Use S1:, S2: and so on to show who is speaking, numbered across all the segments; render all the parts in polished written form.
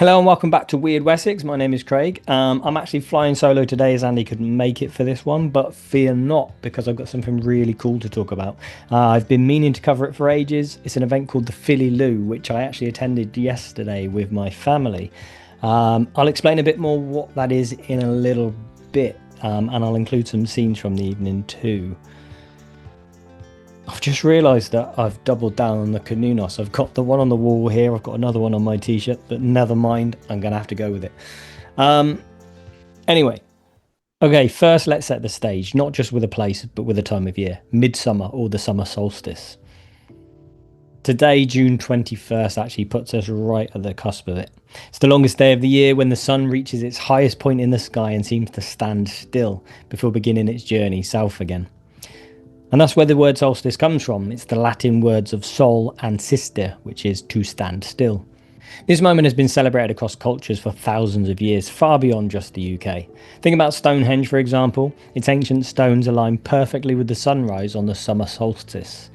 S1: Hello and welcome back to Wyrd Wessex. My name is Craig. I'm actually flying solo today as Andy couldn't make it for this one, but fear not because I've got something really cool to talk about. I've been meaning to cover it for ages. It's an event called the Filly Loo, which I actually attended yesterday with my family. I'll explain a bit more what that is in a little bit, and I'll include some scenes from the evening too. I've just realised that I've doubled down on the Canunos. I've got the one on the wall here, I've got another one on my t-shirt, but never mind, I'm going to have to go with it. Anyway, okay, first let's set the stage, not just with a place, but with a time of year. Midsummer, or the Summer Solstice. Today, June 21st, actually puts us right at the cusp of it. It's the longest day of the year when the sun reaches its highest point in the sky and seems to stand still before beginning its journey south again. And that's where the word solstice comes from. It's the Latin words of sol and sister, which is to stand still. This moment has been celebrated across cultures for thousands of years, far beyond just the UK. Think about Stonehenge, for example. Its ancient stones align perfectly with the sunrise on the summer solstice,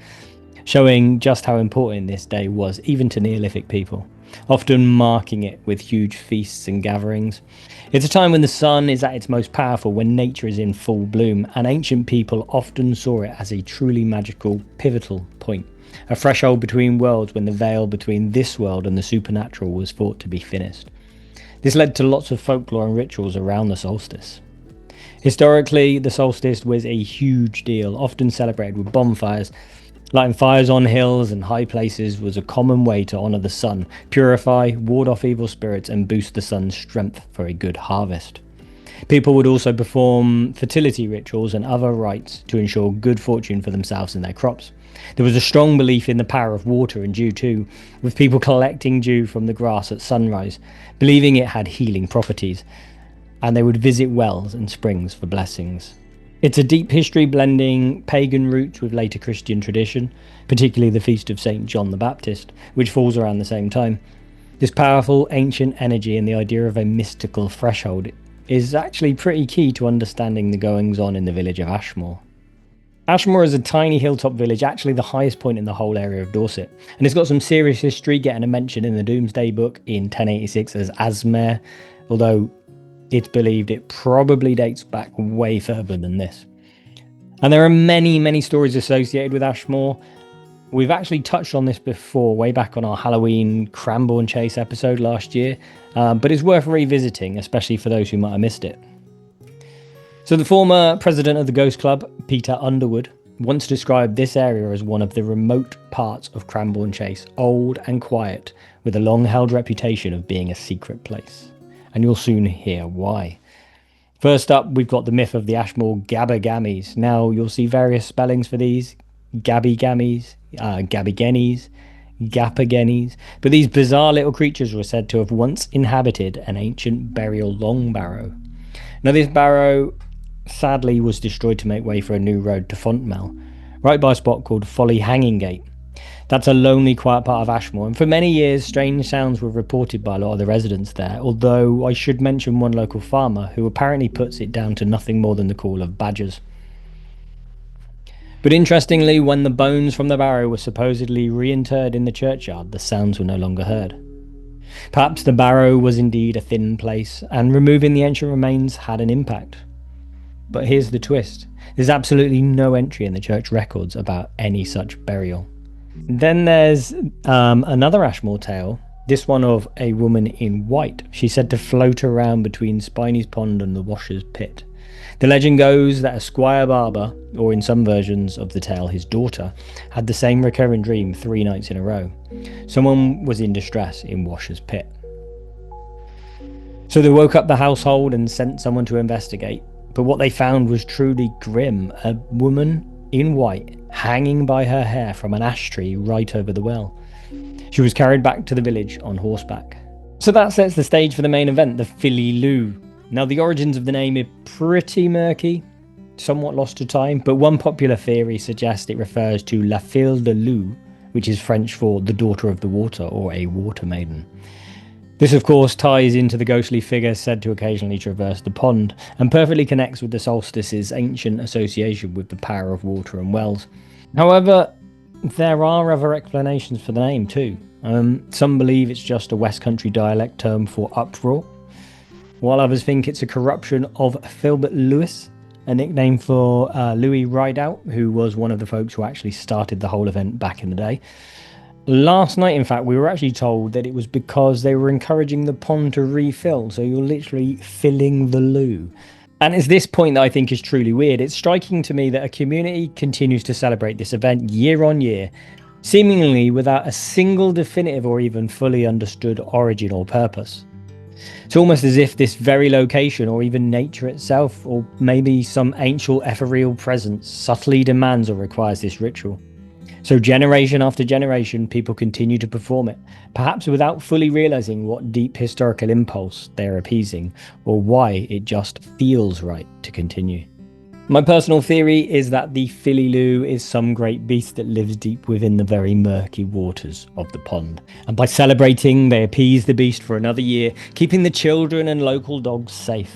S1: showing just how important this day was, even to Neolithic people, often marking it with huge feasts and gatherings. It's a time when the sun is at its most powerful, when nature is in full bloom, and ancient people often saw it as a truly magical, pivotal point, a threshold between worlds when the veil between this world and the supernatural was thought to be thinnest. This led to lots of folklore and rituals around the solstice. Historically, the solstice was a huge deal, often celebrated with bonfires. Lighting fires on hills and high places was a common way to honour the sun, purify, ward off evil spirits and boost the sun's strength for a good harvest. People would also perform fertility rituals and other rites to ensure good fortune for themselves and their crops. There was a strong belief in the power of water and dew too, with people collecting dew from the grass at sunrise, believing it had healing properties, and they would visit wells and springs for blessings. It's a deep history blending pagan roots with later Christian tradition, particularly the feast of St. John the Baptist, which falls around the same time. This powerful ancient energy and the idea of a mystical threshold is actually pretty key to understanding the goings-on in the village of Ashmore. Ashmore is a tiny hilltop village, actually the highest point in the whole area of Dorset, and it's got some serious history, getting a mention in the Domesday Book in 1086 as Ashmore, although it's believed it probably dates back way further than this. And there are many stories associated with Ashmore. We've actually touched on this before, way back on our Halloween Cranbourne Chase episode last year, but it's worth revisiting, especially for those who might have missed it. So the former president of the Ghost Club, Peter Underwood, once described this area as one of the remote parts of Cranbourne Chase, old and quiet, with a long-held reputation of being a secret place. And you'll soon hear why. First up, we've got the myth of the Ashmore Gabbagammies. Now, you'll see various spellings for these: Gabbagammies, Gabbagammies, Gabbagammies. But these bizarre little creatures were said to have once inhabited an ancient burial long barrow. Now, this barrow sadly was destroyed to make way for a new road to Fontmell, right by a spot called Folly Hanging Gate. That's a lonely, quiet part of Ashmore, and for many years strange sounds were reported by a lot of the residents there, although I should mention one local farmer who apparently puts it down to nothing more than the call of badgers. But interestingly, when the bones from the barrow were supposedly reinterred in the churchyard, the sounds were no longer heard. Perhaps the barrow was indeed a thin place, and removing the ancient remains had an impact. But here's the twist: there's absolutely no entry in the church records about any such burial. Then there's another Ashmore tale, this one of a woman in white. She's said to float around between Spiney's Pond and the Washer's Pit. The legend goes that a Squire Barber, or in some versions of the tale his daughter, had the same recurring dream 3 nights in a row. Someone was in distress in Washer's Pit. So they woke up the household and sent someone to investigate, but what they found was truly grim: a woman in white, hanging by her hair from an ash tree right over the well. She was carried back to the village on horseback. So that sets the stage for the main event, the Filly Loo. Now, the origins of the name are pretty murky, somewhat lost to time, but one popular theory suggests it refers to La Fille de l'Eau, which is French for the daughter of the water, or a water maiden. This, of course, ties into the ghostly figure said to occasionally traverse the pond, and perfectly connects with the solstice's ancient association with the power of water and wells. However, there are other explanations for the name too. Some believe it's just a West Country dialect term for uproar, while others think it's a corruption of Filbert Lewis, a nickname for Louis Rideout, who was one of the folks who actually started the whole event back in the day. Last night, in fact, we were actually told that it was because they were encouraging the pond to refill, so you're literally filling the loo. And it's this point that I think is truly weird. It's striking to me that a community continues to celebrate this event year on year, seemingly without a single definitive or even fully understood origin or purpose. It's almost as if this very location, or even nature itself, or maybe some ancient ethereal presence, subtly demands or requires this ritual. So generation after generation, people continue to perform it, perhaps without fully realizing what deep historical impulse they're appeasing, or why it just feels right to continue. My personal theory is that the Filly Loo is some great beast that lives deep within the very murky waters of the pond. And by celebrating, they appease the beast for another year, keeping the children and local dogs safe.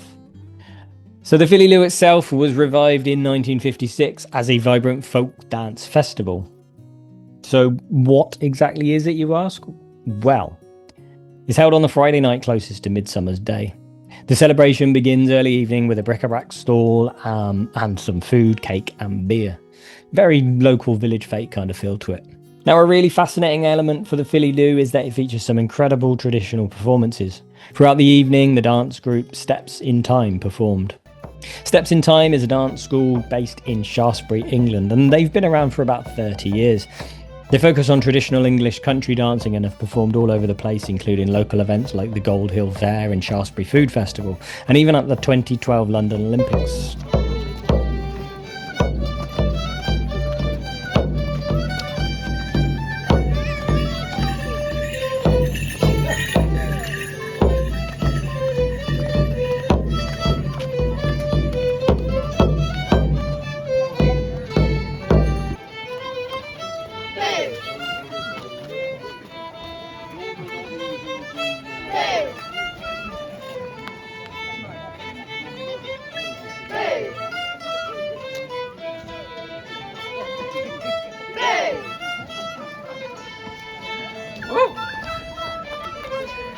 S1: So the Filly Loo itself was revived in 1956 as a vibrant folk dance festival. So what exactly is it, you ask? Well, it's held on the Friday night closest to Midsummer's Day. The celebration begins early evening with a bric-a-brac stall and some food, cake and beer. Very local village fete kind of feel to it. Now, a really fascinating element for the Filly Loo is that it features some incredible traditional performances. Throughout the evening, the dance group Steps in Time performed. Steps in Time is a dance school based in Shaftesbury, England, and they've been around for about 30 years. They focus on traditional English country dancing and have performed all over the place, including local events like the Gold Hill Fair and Shaftesbury Food Festival, and even at the 2012 London Olympics.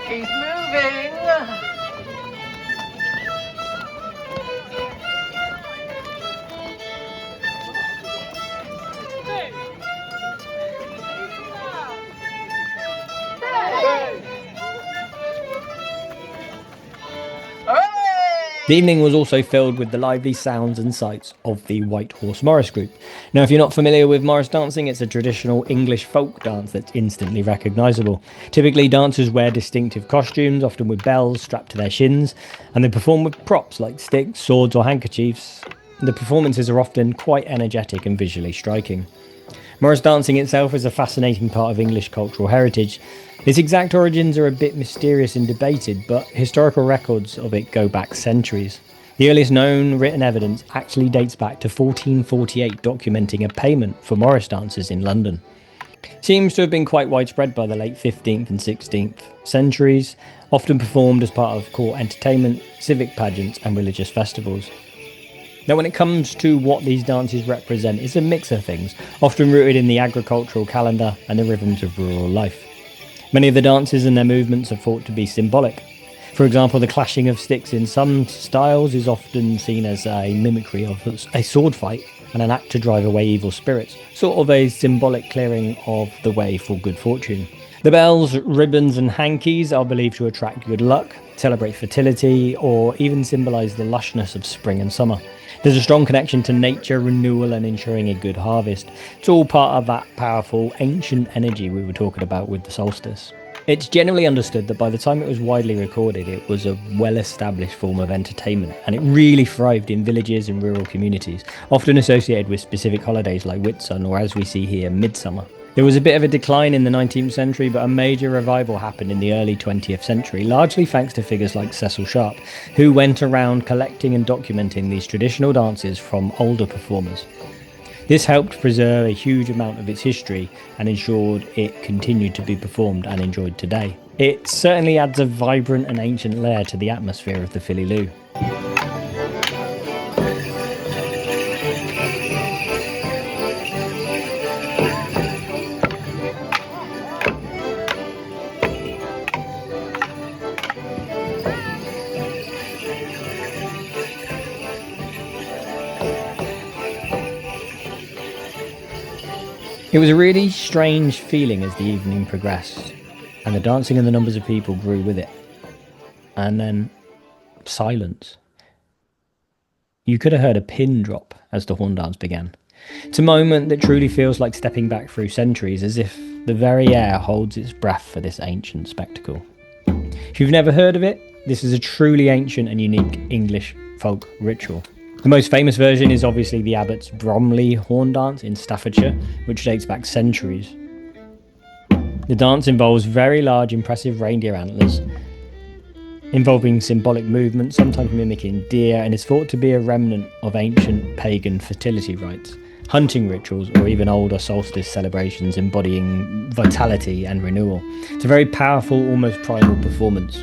S2: He's moving.
S1: The evening was also filled with the lively sounds and sights of the White Horse Morris group. Now, if you're not familiar with Morris dancing, it's a traditional English folk dance that's instantly recognisable. Typically, dancers wear distinctive costumes, often with bells strapped to their shins, and they perform with props like sticks, swords or handkerchiefs. The performances are often quite energetic and visually striking. Morris dancing itself is a fascinating part of English cultural heritage. Its exact origins are a bit mysterious and debated, but historical records of it go back centuries. The earliest known written evidence actually dates back to 1448, documenting a payment for Morris dancers in London. It seems to have been quite widespread by the late 15th and 16th centuries, often performed as part of court entertainment, civic pageants and religious festivals. Now, when it comes to what these dances represent, it's a mix of things, often rooted in the agricultural calendar and the rhythms of rural life. Many of the dances and their movements are thought to be symbolic. For example, the clashing of sticks in some styles is often seen as a mimicry of a sword fight and an act to drive away evil spirits, sort of a symbolic clearing of the way for good fortune. The bells, ribbons and hankies are believed to attract good luck, celebrate fertility, or even symbolise the lushness of spring and summer. There's a strong connection to nature, renewal and ensuring a good harvest. It's all part of that powerful ancient energy we were talking about with the solstice. It's generally understood that by the time it was widely recorded, it was a well-established form of entertainment, and it really thrived in villages and rural communities, often associated with specific holidays like Whitsun or, as we see here, Midsummer. There was a bit of a decline in the 19th century, but a major revival happened in the early 20th century, largely thanks to figures like Cecil Sharp, who went around collecting and documenting these traditional dances from older performers. This helped preserve a huge amount of its history and ensured it continued to be performed and enjoyed today. It certainly adds a vibrant and ancient layer to the atmosphere of the Filly Loo. It was a really strange feeling as the evening progressed, and the dancing and the numbers of people grew with it. And then silence. You could have heard a pin drop as the horn dance began. It's a moment that truly feels like stepping back through centuries, as if the very air holds its breath for this ancient spectacle. If you've never heard of it, this is a truly ancient and unique English folk ritual. The most famous version is obviously the Abbots Bromley horn dance in Staffordshire, which dates back centuries. The dance involves very large, impressive reindeer antlers, involving symbolic movement, sometimes mimicking deer, and is thought to be a remnant of ancient pagan fertility rites, hunting rituals, or even older solstice celebrations embodying vitality and renewal. It's a very powerful, almost primal performance.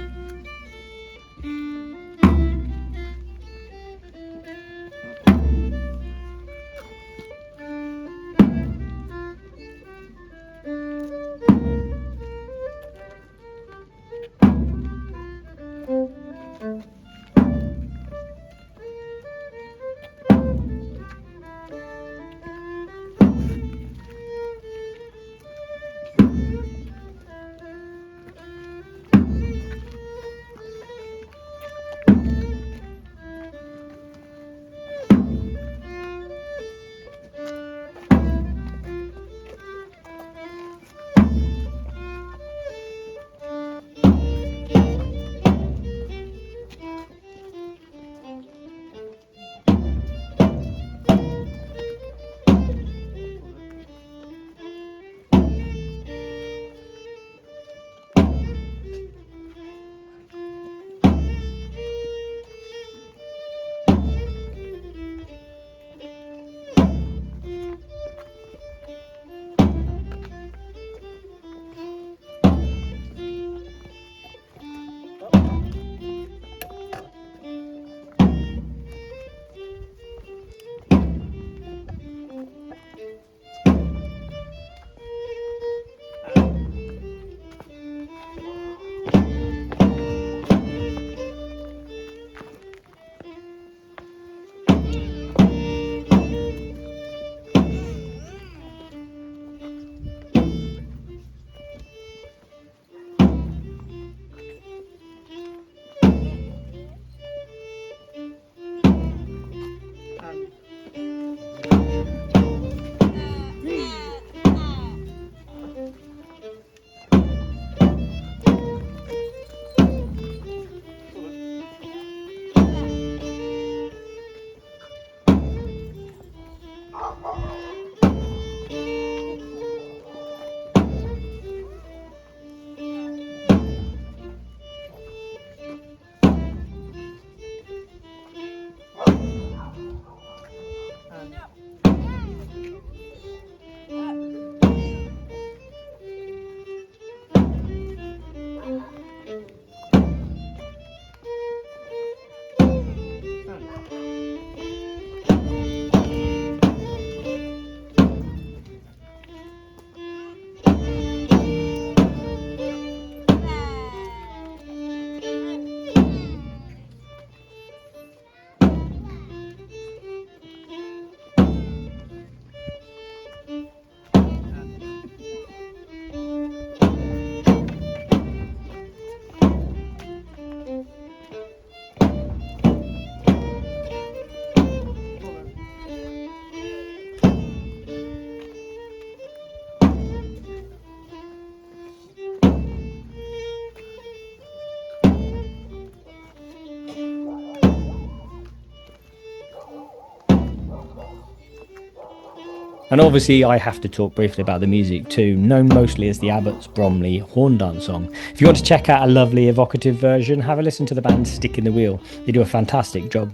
S1: And obviously I have to talk briefly about the music too, known mostly as the Abbots Bromley horn dance song. If you want to check out a lovely evocative version, have a listen to the band Stick in the Wheel. They do a fantastic job.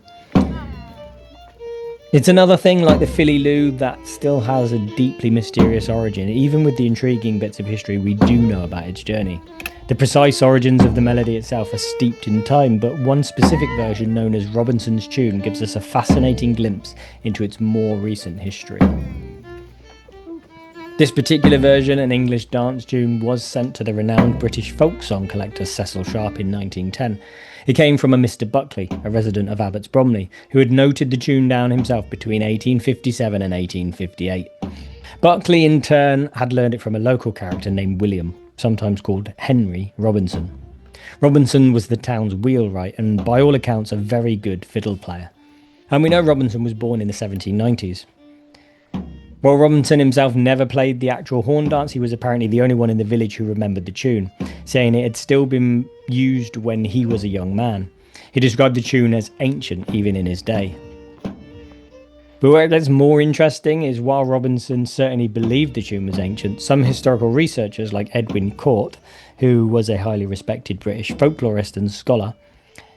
S1: It's another thing like the Filly Loo that still has a deeply mysterious origin, even with the intriguing bits of history we do know about its journey. The precise origins of the melody itself are steeped in time, but one specific version known as Robinson's Tune gives us a fascinating glimpse into its more recent history. This particular version, an English dance tune, was sent to the renowned British folk song collector Cecil Sharp in 1910. It came from a Mr. Buckley, a resident of Abbots Bromley, who had noted the tune down himself between 1857 and 1858. Buckley, in turn, had learned it from a local character named William, sometimes called Henry Robinson. Robinson was the town's wheelwright and, by all accounts, a very good fiddle player. And we know Robinson was born in the 1790s. While Robinson himself never played the actual horn dance, he was apparently the only one in the village who remembered the tune, saying it had still been used when he was a young man. He described the tune as ancient even in his day. But where it gets more interesting is while Robinson certainly believed the tune was ancient, some historical researchers like Edwin Court, who was a highly respected British folklorist and scholar,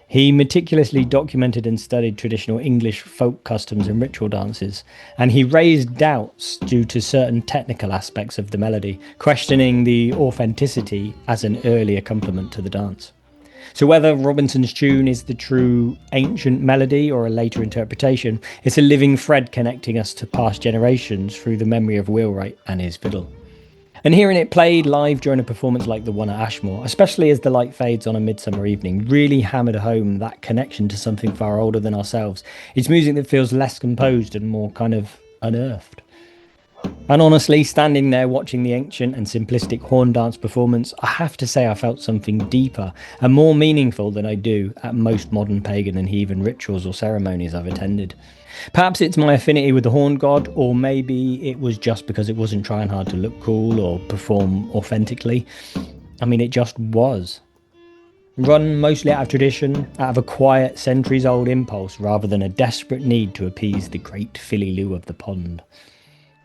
S1: he meticulously documented and studied traditional English folk customs and ritual dances, and he raised doubts due to certain technical aspects of the melody, questioning the authenticity as an early accompaniment to the dance. So whether Robinson's tune is the true ancient melody or a later interpretation, it's a living thread connecting us to past generations through the memory of Wheelwright and his fiddle. And hearing it played live during a performance like the one at Ashmore, especially as the light fades on a midsummer evening, really hammered home that connection to something far older than ourselves. It's music that feels less composed and more kind of unearthed. And honestly, standing there watching the ancient and simplistic horn dance performance, I have to say I felt something deeper and more meaningful than I do at most modern pagan and heathen rituals or ceremonies I've attended. Perhaps it's my affinity with the horn god, or maybe it was just because it wasn't trying hard to look cool or perform authentically. I mean, it just was. Run mostly out of tradition, out of a quiet, centuries-old impulse, rather than a desperate need to appease the great Filly Loo of the pond.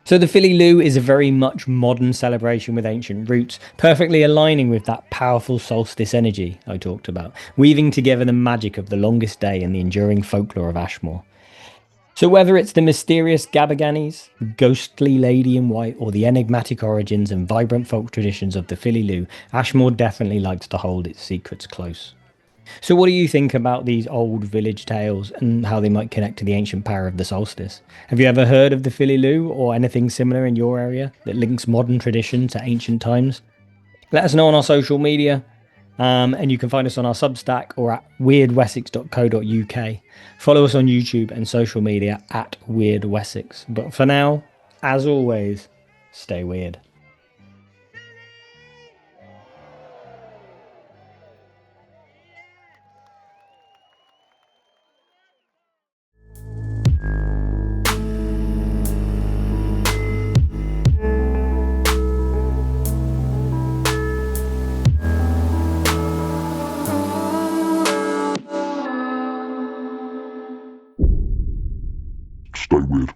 S1: So the Filly Loo is a very much modern celebration with ancient roots, perfectly aligning with that powerful solstice energy I talked about, weaving together the magic of the longest day and the enduring folklore of Ashmore. So whether it's the mysterious Gabbagammies, the ghostly lady in white, or the enigmatic origins and vibrant folk traditions of the Filly Loo, Ashmore definitely likes to hold its secrets close. So what do you think about these old village tales and how they might connect to the ancient power of the solstice? Have you ever heard of the Filly Loo or anything similar in your area that links modern tradition to ancient times? Let us know on our social media. And you can find us on our Substack or at wyrdwessex.co.uk. Follow us on YouTube and social media at Wyrd Wessex. But for now, as always, stay weird.
S3: Stay weird.